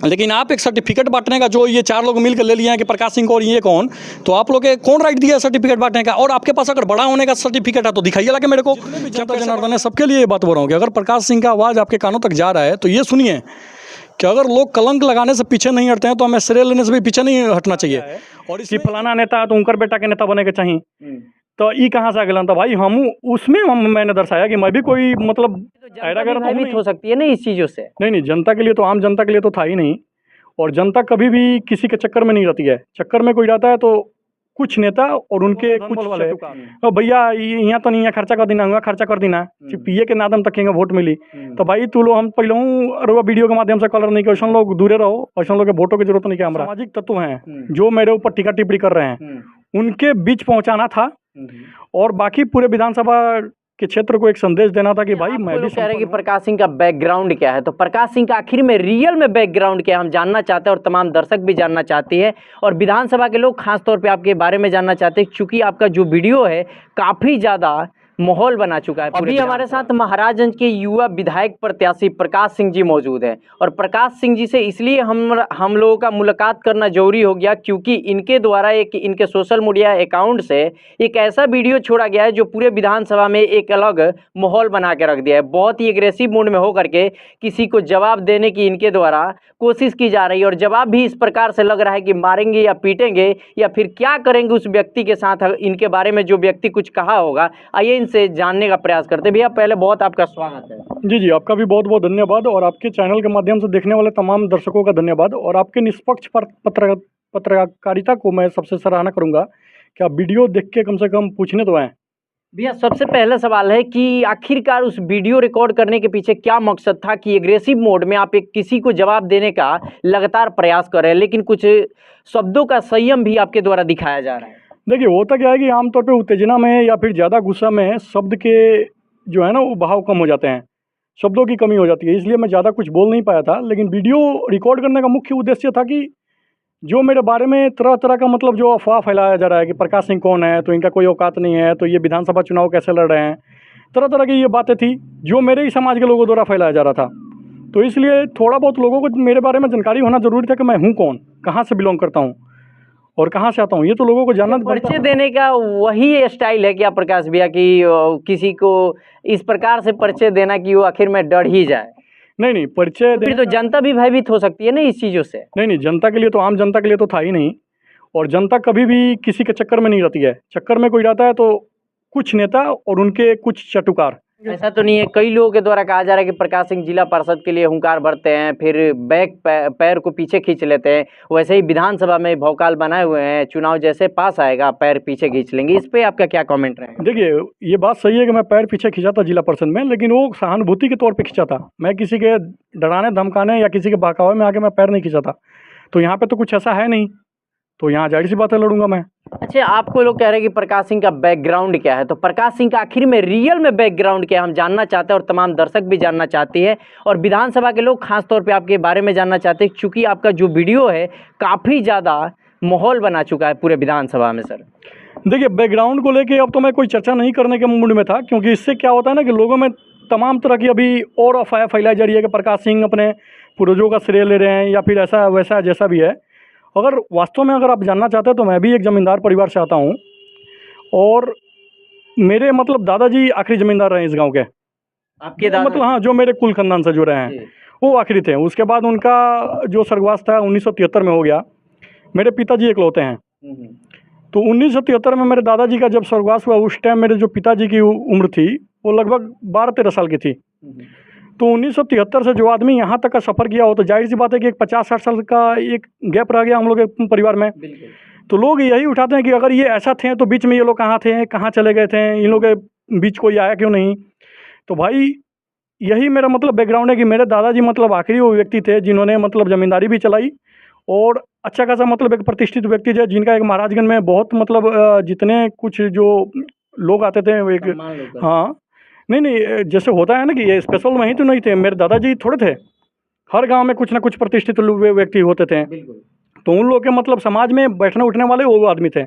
लेकिन आप एक सर्टिफिकेट बांटने का, जो ये 4 लोग मिलकर ले लिए हैं कि प्रकाश सिंह को और ये कौन, तो आप लोग के कौन राइट दिया है सर्टिफिकेट बांटने का? और आपके पास अगर बड़ा होने का सर्टिफिकेट है तो दिखाइए लाके मेरे को। जनता जनार्दन है, सबके लिए ये बात बोल रहा हूँ कि अगर प्रकाश सिंह का आवाज़ आपके कानों तक जा रहा है तो ये सुनिए कि अगर लोग कलंक लगाने से पीछे नहीं हटते हैं तो हमें श्रेय लेने से भी पीछे नहीं हटना चाहिए। और इसलिए फलाना नेता तो उनकर बेटा के नेता बने के चाहिए, तो ये कहाँ से आ गया था भाई? मैंने दर्शाया कि मैं भी कोई मतलब भयभीत हो सकती है ना इस चीज़ों से। नहीं, जनता के लिए तो, आम जनता के लिए तो था ही नहीं। और जनता कभी भी किसी के चक्कर में नहीं रहती है। चक्कर में कोई रहता है तो कुछ नेता और उनके कुछ वाले, भैया यहाँ तो नहीं है, खर्चा कर देना, हुआ खर्चा कर देना, पिए के नादम तक वोट मिली। तो भाई तू लो, हम पहले हूँ वीडियो के माध्यम से कलर नहीं कि ऐसा लोग दूरे रहो, ऐसा लोग के वोटों की जरूरत नहीं है। हमारा सामाजिक तत्व हैं जो मेरे ऊपर टीका टिप्पणी कर रहे हैं, उनके बीच पहुँचाना था। और बाकी पूरे विधानसभा के क्षेत्र को एक संदेश देना था कि भाई मैं भी कह रहे हैं कि प्रकाश सिंह का बैकग्राउंड क्या है, तो प्रकाश सिंह का आखिर में रियल में बैकग्राउंड क्या है हम जानना चाहते हैं और तमाम दर्शक भी जानना चाहती है और विधानसभा के लोग खास तौर पे आपके बारे में जानना चाहते हैं, क्योंकि आपका जो वीडियो है काफ़ी ज़्यादा माहौल बना चुका है। अभी हमारे साथ महाराजगंज के युवा विधायक प्रत्याशी प्रकाश सिंह जी मौजूद हैं और प्रकाश सिंह जी से इसलिए हम लोगों का मुलाकात करना जरूरी हो गया क्योंकि इनके द्वारा इनके सोशल मीडिया अकाउंट से एक ऐसा वीडियो छोड़ा गया है जो पूरे विधानसभा में एक अलग माहौल बना के रख दिया है। बहुत ही एग्रेसिव मूड में होकर के किसी को जवाब देने की इनके द्वारा कोशिश की जा रही है और जवाब भी इस प्रकार से लग रहा है कि मारेंगे या पीटेंगे या फिर क्या करेंगे उस व्यक्ति के साथ, इनके बारे में जो व्यक्ति कुछ कहा होगा। आइए से जानने का प्रयास करते। भैया पहले बहुत आपका स्वागत है। जी, आपका भी बहुत बहुत धन्यवाद और आपके चैनल के माध्यम से देखने वाले तमाम दर्शकों का धन्यवाद और आपके निष्पक्ष पत्रकारिता को मैं सबसे सराहना करूंगा कि आप वीडियो देख के कम से कम पूछने तो आए। भैया सबसे पहला सवाल है कि आखिरकार उस वीडियो रिकॉर्ड करने के पीछे क्या मकसद था कि एग्रेसिव मोड में आप एक किसी को जवाब देने का लगातार प्रयास कर रहे हैं, लेकिन कुछ शब्दों का संयम भी आपके द्वारा दिखाया जा रहा है। देखिए होता क्या है कि आमतौर पे उत्तेजना में या फिर ज़्यादा गुस्सा में शब्द के जो है ना वो बहाव कम हो जाते हैं, शब्दों की कमी हो जाती है, इसलिए मैं ज़्यादा कुछ बोल नहीं पाया था। लेकिन वीडियो रिकॉर्ड करने का मुख्य उद्देश्य था कि जो मेरे बारे में तरह तरह का मतलब जो अफवाह फैलाया जा रहा है कि प्रकाश सिंह कौन है, तो इनका कोई औकात नहीं है, तो ये विधानसभा चुनाव कैसे लड़ रहे हैं, तरह तरह की ये बातें थी जो मेरे ही समाज के लोगों द्वारा फैलाया जा रहा था। तो इसलिए थोड़ा बहुत लोगों को मेरे बारे में जानकारी होना ज़रूरी था कि मैं हूँ कौन, कहाँ से बिलोंग करता हूँ और कहाँ से आता हूँ, ये तो लोगों को जानना। परिचय देने का वही स्टाइल है क्या प्रकाश भैया कि किसी को इस प्रकार से परिचय देना कि वो आखिर में डर ही जाए? नहीं, परिचय फिर तो जनता भी भयभीत हो सकती है ना इस चीज़ों से। नहीं, जनता के लिए तो, आम जनता के लिए तो था ही नहीं। और जनता कभी भी किसी के चक्कर में नहीं रहती है। चक्कर में कोई रहता है तो कुछ नेता और उनके कुछ चटुकार। ऐसा तो नहीं है, कई लोगों के द्वारा कहा जा रहा है कि प्रकाश सिंह जिला पार्षद के लिए हुंकार भरते हैं, फिर पैर को पीछे खींच लेते हैं, वैसे ही विधानसभा में भौकाल बनाए हुए हैं, चुनाव जैसे पास आएगा पैर पीछे खींच लेंगे। इस पे आपका क्या कमेंट रहेगा? देखिए ये बात सही है कि मैं पैर पीछे खींचा था जिला परिषद में, लेकिन वो सहानुभूति के तौर पर खींचा था। मैं किसी के डराने धमकाने या किसी के बहकावे में आके मैं पैर नहीं खींचा था। तो यहाँ पर तो कुछ ऐसा है नहीं, तो यहाँ जाहिर सी बात है लड़ूंगा मैं। अच्छा, आपको लोग कह रहे हैं कि प्रकाश सिंह का बैकग्राउंड क्या है, तो प्रकाश सिंह का आखिर में रियल में बैकग्राउंड क्या है हम जानना चाहते हैं और तमाम दर्शक भी जानना चाहती है और विधानसभा के लोग खास तौर पे आपके बारे में जानना चाहते हैं, क्योंकि आपका जो वीडियो है काफ़ी ज़्यादा माहौल बना चुका है पूरे विधानसभा में। सर देखिए बैकग्राउंड को लेके अब तो मैं कोई चर्चा नहीं करने के मूड में था, क्योंकि इससे क्या होता है ना कि लोगों में तमाम तरह की अभी और अफवाह फैलाई जा रही है कि प्रकाश सिंह अपने पूर्वजों का श्रेय ले रहे हैं या फिर ऐसा वैसा जैसा भी है। अगर वास्तव में अगर आप जानना चाहते हैं तो मैं भी एक ज़मींदार परिवार से आता हूँ और मेरे मतलब दादाजी आखिरी ज़मींदार रहे इस गांव के। आपके दादा मतलब हाँ, जो मेरे कुल खानदान से जुड़े हैं वो आखिरी थे। उसके बाद उनका जो स्वर्गवास था 1973 में हो गया। मेरे पिताजी इकलौते हैं। तो 1973 में मेरे दादाजी का जब स्वर्गवास हुआ उस टाइम मेरे जो पिताजी की उम्र थी वो लगभग 12-13 साल की थी। तो 1973 से जो आदमी यहाँ तक का सफ़र किया हो तो जाहिर सी बात है कि एक 50-60 साल का एक गैप रह गया हम लोग के परिवार में। तो लोग यही उठाते हैं कि अगर ये ऐसा थे तो बीच में ये लोग कहाँ थे, कहाँ चले गए थे, इन लोग के बीच कोई आया क्यों नहीं। तो भाई यही मेरा मतलब बैकग्राउंड है कि मेरे दादाजी मतलब आखिरी वो व्यक्ति थे जिन्होंने मतलब ज़मींदारी भी चलाई और अच्छा खासा मतलब एक प्रतिष्ठित व्यक्ति थे जिनका एक महाराजगंज में बहुत मतलब जितने कुछ जो लोग आते थे वो एक हाँ नहीं जैसे होता है ना कि ये स्पेशल वहीं तो नहीं थे, मेरे दादाजी थोड़े थे, हर गांव में कुछ ना कुछ प्रतिष्ठित व्यक्ति होते थे। तो उन लोग के मतलब समाज में बैठने उठने वाले वो आदमी थे।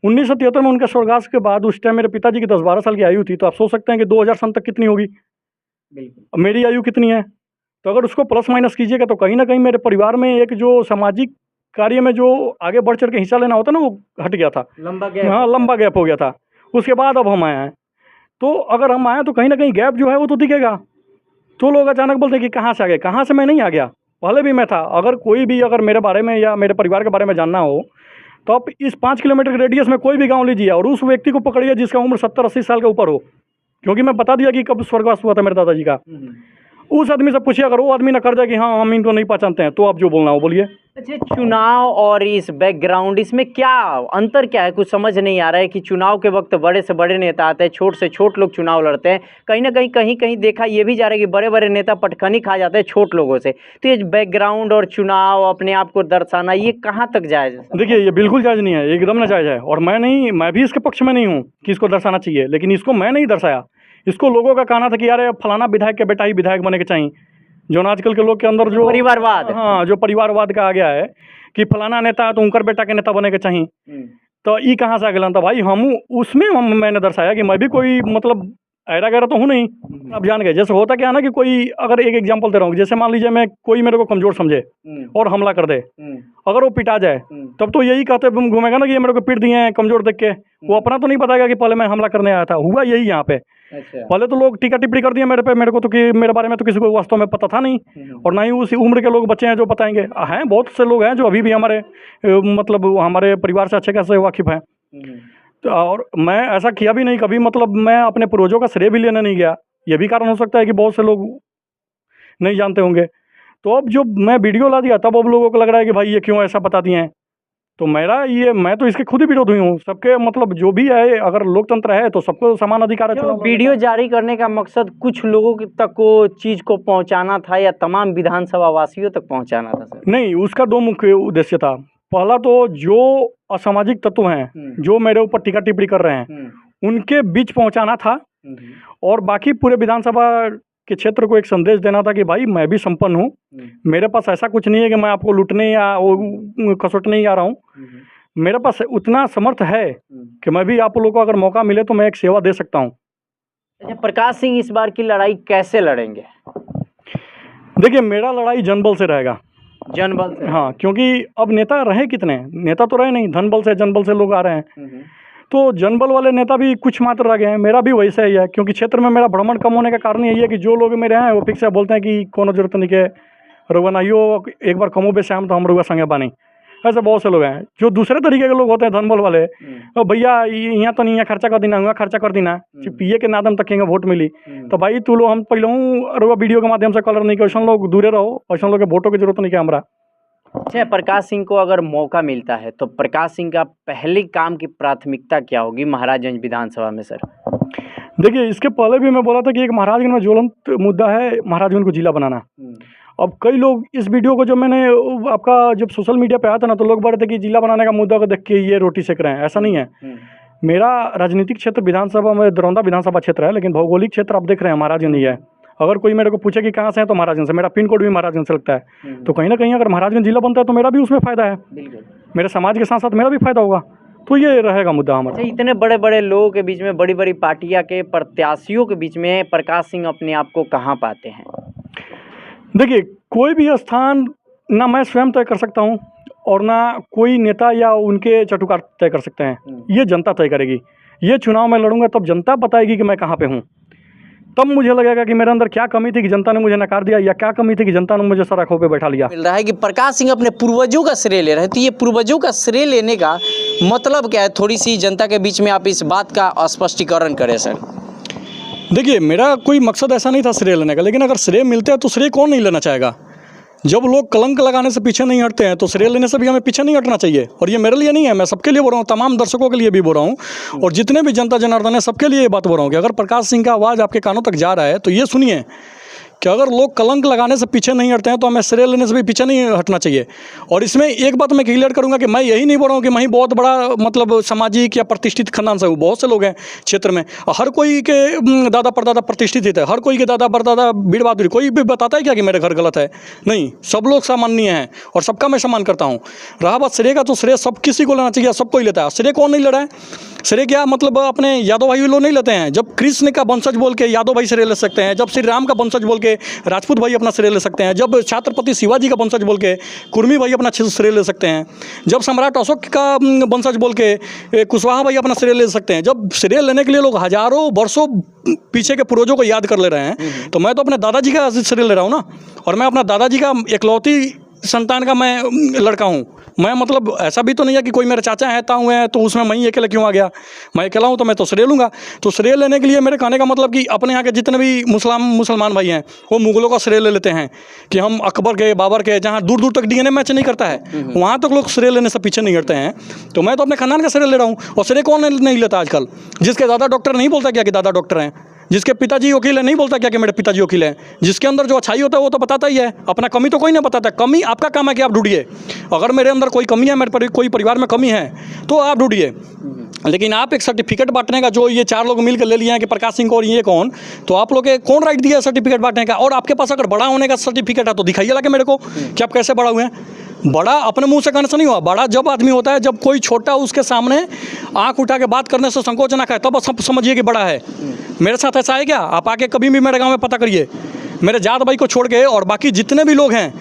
1973 में उनके स्वर्गवास के बाद उस टाइम मेरे पिताजी की 10-12 साल की आयु थी। तो आप सोच सकते हैं कि 2000 सन तक कितनी होगी, मेरी आयु कितनी है। तो अगर उसको प्लस माइनस कीजिएगा तो कहीं ना कहीं मेरे परिवार में एक जो सामाजिक कार्य में जो आगे बढ़ चढ़ के हिस्सा लेना होता ना, वो हट गया था, लंबा गैप। हाँ लंबा गैप हो गया था। उसके बाद अब हम आए हैं, तो अगर हम आए तो कहीं ना कहीं गैप जो है वो तो दिखेगा। तो लोग अचानक बोलते हैं कि कहाँ से आ गए, कहाँ से मैं नहीं आ गया, पहले भी मैं था। अगर कोई भी अगर मेरे बारे में या मेरे परिवार के बारे में जानना हो तो आप इस 5 किलोमीटर के रेडियस में कोई भी गांव लीजिए और उस व्यक्ति को पकड़िए जिसका उम्र 70-80 साल के ऊपर हो, क्योंकि मैं बता दिया कि कब स्वर्गवास हुआ था मेरे दादाजी का। उस आदमी से पूछिए, अगर वो आदमी ना कर जाए कि हाँ हम इनको नहीं पहचानते हैं, तो आप जो बोलना हो बोलिए। अच्छा, चुनाव और इस बैकग्राउंड, इसमें क्या अंतर क्या है? कुछ समझ नहीं आ रहा है कि चुनाव के वक्त बड़े से बड़े नेता आते हैं, छोट से छोट लोग चुनाव लड़ते हैं। कहीं ना कहीं देखा ये भी जा रहा है कि बड़े बड़े नेता पटखनी खा जाते हैं छोट लोगों से। तो ये बैकग्राउंड और चुनाव अपने आप को दर्शाना, ये कहाँ तक जायज़ है? देखिए, ये बिल्कुल जायज़ नहीं है, एकदम नाजायज़ है। और मैं भी इसके पक्ष में नहीं हूँ कि इसको दर्शाना चाहिए, लेकिन इसको मैं नहीं दर्शाया। इसको लोगों का कहना था कि यार फलाना विधायक के बेटा ही विधायक बने के चाहिए, जो आजकल के लोग के अंदर जो परिवारवाद, हाँ जो परिवारवाद का आ गया है कि फलाना नेता है तो उनकर बेटा के नेता बने के चाहिए। तो ये कहाँ से आ गया था भाई? मैंने दर्शाया कि मैं भी कोई मतलब ऐरा गैरा तो हूँ नहीं। आप जान गए, जैसे होता क्या है ना कि कोई, अगर एक एग्जांपल दे रहा हूँ, जैसे मान लीजिए मैं कोई मेरे को कमजोर समझे और हमला कर दे, अगर वो पिटा जाए तब तो यही कहते घूमेगा ना कि ये मेरे को पीट दिए हैं कमजोर देख के। वो अपना तो नहीं बताएगा कि पहले मैं हमला करने आया था। हुआ यही यहाँ पे। अच्छा। पहले तो लोग टीका टिप्पणी कर दिए मेरे को तो कि मेरे बारे में तो किसी को वास्तव में पता था नहीं, और ना ही उसी उम्र के लोग बच्चे हैं जो बताएंगे। हैं बहुत से लोग हैं जो अभी भी हमारे मतलब हमारे परिवार से अच्छे खासे वाकिफ हैं। तो और मैं ऐसा किया भी नहीं कभी, मतलब मैं अपने पूर्वजों का श्रेय भी लेने नहीं गया। ये भी कारण हो सकता है कि बहुत से लोग नहीं जानते होंगे। तो अब जो मैं वीडियो ला दिया तब अब लोगों को लग रहा है कि भाई ये क्यों ऐसा बताती हैं। तो मैं तो इसके खुद ही विरोध हुई हूँ। सबके मतलब जो भी है, अगर लोकतंत्र है तो सबको समान अधिकार है। वीडियो जारी करने का मकसद कुछ लोगों तक को चीज़ को पहुंचाना था या तमाम विधानसभा वासियों तक पहुंचाना था सर? नहीं, उसका 2 मुख्य उद्देश्य था। पहला तो जो असामाजिक तत्व हैं जो मेरे ऊपर टीका टिप्पणी कर रहे हैं उनके बीच पहुंचाना था, और बाकी पूरे विधानसभा के क्षेत्र को एक संदेश देना था कि भाई मैं भी संपन्न हूँ, मेरे पास ऐसा कुछ नहीं है कि मैं आपको लूटने या खसोटने ही आ रहा हूँ। मेरे पास उतना समर्थ है कि मैं भी आप लोगों को अगर मौका मिले तो मैं एक सेवा दे सकता हूँ। अच्छा, प्रकाश सिंह इस बार की लड़ाई कैसे लड़ेंगे? देखिए, मेरा लड़ाई जनबल से रहेगा। जनबल से? हाँ, क्योंकि अब नेता रहे कितने, नेता तो रहे नहीं, धनबल से जनबल से लोग आ रहे हैं। तो जनबल वाले नेता भी कुछ मात्र रह गए हैं। मेरा भी वैसा ही है, क्योंकि क्षेत्र में मेरा भ्रमण कम होने का कारण यही है कि जो लोग मेरे हैं वो फिक्स है, बोलते हैं कि कोनो जरूरत नहीं के रुआ नाइयो एक बार कमो बे श्याम तो हम रुआ संगे बानी। ऐसे बहुत से लोग हैं। जो दूसरे तरीके के लोग होते हैं धनबल वाले, तो भैया यहाँ तो नहीं, यहाँ खर्चा कर देना, वहाँ खर्चा कर देना, पिए के नादम तक के वोट मिली। तो भाई तू लो, हम पहले रुआ वीडियो के माध्यम से कलर नहीं के, ऐसा लोग दूरे रहो, ऐसा लोग के वोटों की जरूरत नहीं के हमारा। अच्छा, प्रकाश सिंह को अगर मौका मिलता है तो प्रकाश सिंह का पहले काम की प्राथमिकता क्या होगी महाराजगंज विधानसभा में सर? देखिए, इसके पहले भी मैं बोला था कि एक महाराजगंज में ज्वलंत मुद्दा है महाराजगंज को जिला बनाना। अब कई लोग इस वीडियो को, जब मैंने आपका जब सोशल मीडिया पे आया था ना, तो लोग बोल रहे थे कि जिला बनाने का मुद्दा को देख के ये रोटी सेक रहे हैं। ऐसा नहीं है। मेरा राजनीतिक क्षेत्र विधानसभा में दरौंदा विधानसभा क्षेत्र है, लेकिन भौगोलिक क्षेत्र आप देख रहे हैं महाराजगंज ही है। अगर कोई मेरे को पूछे कि कहाँ से है तो महाराजगंज से, मेरा पिन कोड भी महाराजगंज से लगता है। तो कहीं ना कहीं अगर महाराजगंज जिला बनता है तो मेरा भी उसमें फ़ायदा है, मेरे समाज के साथ साथ मेरा भी फायदा होगा। तो ये रहेगा मुद्दा हमारा। अच्छा, इतने बड़े बड़े लोगों के बीच में, बड़ी बड़ी पार्टियां के प्रत्याशियों के बीच में प्रकाश सिंह अपने आप को कहाँ पाते हैं? देखिए, कोई भी स्थान ना मैं स्वयं तय कर सकता हूँ और ना कोई नेता या उनके चटुकार तय कर सकते हैं। ये जनता तय करेगी। ये चुनाव में लड़ूंगा तब जनता बताएगी कि मैं कहाँ पे हूँ। तब मुझे लगेगा कि मेरे अंदर क्या कमी थी कि जनता ने मुझे नकार दिया, या क्या कमी थी कि जनता ने मुझे सर आँखों पे बैठा लिया। मिल रहा है कि प्रकाश सिंह अपने पूर्वजों का श्रेय ले रहे हैं, तो ये पूर्वजों का श्रेय लेने का मतलब क्या है? थोड़ी सी जनता के बीच में आप इस बात का स्पष्टीकरण करें सर। देखिए, मेरा कोई मकसद ऐसा नहीं था श्रेय लेने का, लेकिन अगर श्रेय मिलता है तो श्रेय कौन नहीं लेना चाहेगा। जब लोग कलंक लगाने से पीछे नहीं हटते हैं तो श्रेय लेने से भी हमें पीछे नहीं हटना चाहिए। और ये मेरे लिए नहीं है, मैं सबके लिए बोल रहा हूँ, तमाम दर्शकों के लिए भी बोल रहा हूँ, और जितने भी जनता जनार्दन है सबके लिए ये बात बोल रहा हूँ कि अगर प्रकाश सिंह का आवाज़ आपके कानों तक जा रहा है तो ये सुनिए कि अगर लोग कलंक लगाने से पीछे नहीं हटते हैं तो हमें श्रेय लेने से भी पीछे नहीं हटना चाहिए। और इसमें एक बात मैं क्लियर करूंगा कि मैं यही नहीं बोल रहा हूँ कि मैं ही बहुत बड़ा मतलब सामाजिक या प्रतिष्ठित खानदान से हूँ। बहुत से लोग हैं क्षेत्र में, हर कोई के दादा परदादा प्रतिष्ठित है, हर कोई के दादा परदादा वीर बहादुर। कोई भी बताता है क्या कि मेरे घर गलत है? नहीं, सब लोग सामान्य हैं और सबका मैं सम्मान करता हूँ। रहा बात श्रेय का, तो श्रेय सब किसी को लेना चाहिए, सबको ही लेता है। श्रेय कौन नहीं ले रहा है? श्रेय क्या मतलब अपने यादव भाई लोग नहीं लेते हैं। जब कृष्ण का वंशज बोल के यादव भाई श्रेय ले सकते हैं, जब श्री राम का वंशज बोल के राजपूत भाई अपना श्रेय ले सकते हैं, जब छत्रपति शिवाजी का वंशज बोल के कुर्मी भाई अपना श्रेय ले सकते हैं, जब सम्राट अशोक का वंशज बोल के कुशवाहा भाई अपना श्रेय ले सकते हैं। जब श्रेय लेने के लिए लोग हजारों वर्षों पीछे के पूर्वजों को याद कर ले रहे हैं, तो मैं तो अपने दादाजी का श्रेय ले रहा हूँ ना। और मैं अपना दादाजी का इकलौती संतान का मैं लड़का हूँ। मैं मतलब ऐसा भी तो नहीं है कि कोई मेरे चाचा हैं ताऊ हैं तो उसमें मैं ही अकेला क्यों आ गया। मैं अकेला हूँ तो मैं तो श्रेय लूँगा। तो श्रेय लेने के लिए मेरे कहने का मतलब कि अपने यहाँ के जितने भी मुसलमान भाई हैं वो मुगलों का श्रेय ले लेते हैं कि हम अकबर के बाबर के, जहाँ दूर दूर तक डीएनए मैच नहीं करता है वहाँ तक लोग श्रेय लेने से पीछे नहीं हटते हैं। तो मैं तो अपने खानदान का श्रेय ले रहा हूँ। और श्रेय कौन नहीं लेता आजकल? जिसके दादा डॉक्टर नहीं बोलता क्या कि दादा डॉक्टर हैं, जिसके पिताजी वकील है नहीं बोलता क्या कि मेरे पिताजी वकील हैं, जिसके अंदर जो अच्छाई होता है वो तो बताता ही है। अपना कमी तो कोई नहीं बताता। कमी आपका काम है कि आप ढूंढिए। अगर मेरे अंदर कोई कमी है, मेरे कोई परिवार में कमी है तो आप ढूंढिए। लेकिन आप एक सर्टिफिकेट बांटने का जो ये 4 लोग मिलकर ले लिए हैं कि प्रकाश सिंह को और ये कौन, तो आप लोग के कौन राइट दिया सर्टिफिकेट बांटने का? और आपके पास अगर बड़ा होने का सर्टिफिकेट है तो दिखाइए ला के मेरे को कि आप कैसे बड़ा हुए हैं। बड़ा अपने मुंह से कहने से नहीं हुआ। बड़ा जब आदमी होता है, जब कोई छोटा उसके सामने आंख उठा के बात करने से संकोच ना करे, तब सब समझिए कि बड़ा है। मेरे साथ ऐसा है क्या? आप आके कभी भी मेरे गांव में पता करिए, मेरे जात भाई को छोड़ के और बाकी जितने भी लोग हैं,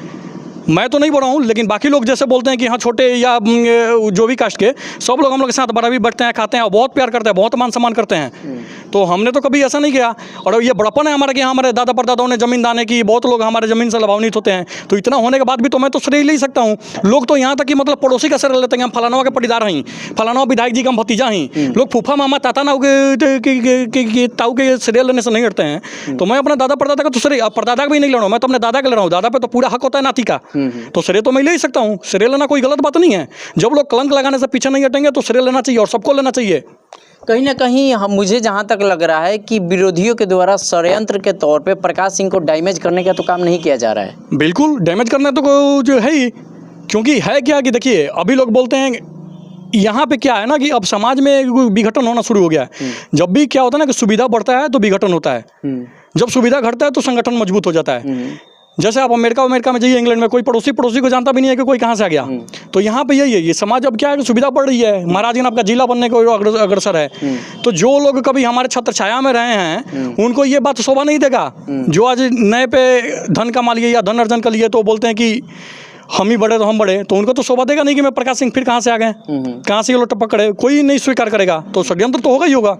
मैं तो नहीं बोल रहा हूँ लेकिन बाकी लोग जैसे बोलते हैं कि हाँ छोटे या जो भी कास्ट के, सब लोग हम लोग के साथ बड़ा भी बैठते हैं, खाते हैं और बहुत प्यार करते हैं, बहुत मान सम्मान करते हैं। तो हमने तो कभी ऐसा नहीं किया। और ये बड़पन है हमारा कि हमारे दादा परदादाओं ने ज़मीन दाने की, बहुत लोग हमारे ज़मीन से लाभान्वित होते हैं। तो इतना होने के बाद भी तो मैं तो श्रेय ले ही सकता हूँ। लोग तो यहाँ तक कि मतलब पड़ोसी का श्रेय लेते हैं, हम फलाना के पटीदार हैं, फलाना विधायक जी का हम भतीजा हैं। लोग फूफा मामा ताता नाऊ के ताऊ के श्रेय लेने से नहीं हटते हैं। तो मैं अपना दादा परदादा का तो श्रेय, परदादा का भी नहीं ले रहा हूँ, मैं तो अपने दादा का ले रहा हूँ। दादा पे तो पूरा हक होता है नाती का, तो श्रेय तो मैं ले ही सकता हूँ। श्रेय लेना कोई गलत बात नहीं है। जब लोग कलंक लगाने से पीछे नहीं हटेंगे तो श्रेय लेना चाहिए और सबको लेना चाहिए। कहीं ना कहीं मुझे जहाँ तक लग रहा है कि विरोधियों के द्वारा षड्यंत्र के तौर पे प्रकाश सिंह को डैमेज करने का तो काम नहीं किया जा रहा है। बिल्कुल डैमेज करना तो जो है ही, क्योंकि है क्या कि देखिए अभी लोग बोलते हैं यहाँ पे क्या है ना कि अब समाज में विघटन होना शुरू हो गया है। जब भी क्या होता है ना कि सुविधा बढ़ता है तो विघटन होता है, जब सुविधा घटता है तो संगठन मजबूत हो जाता है। जैसे आप अमेरिका में जाइए, इंग्लैंड में कोई पड़ोसी को जानता भी नहीं है कि कोई कहाँ से आ गया। तो यहाँ पे यही है, ये समाज अब क्या है कि सुविधा बढ़ रही है, महाराजगंज आपका जिला बनने को अग्रसर है। तो जो लोग कभी हमारे छत्र छाया में रहे हैं उनको ये बात शोभा नहीं देगा। जो आज नए पे धन कमा लिए या धन अर्जन कर लिए तो बोलते हैं कि हम ही बड़े तो हम बड़े, तो उनको तो शोभा देगा नहीं कि मैं प्रकाश सिंह फिर कहाँ से आ गए, कहाँ से ये लोग टपक करे, कोई नहीं स्वीकार करेगा। तो षड्यंत्र तो होगा ही होगा।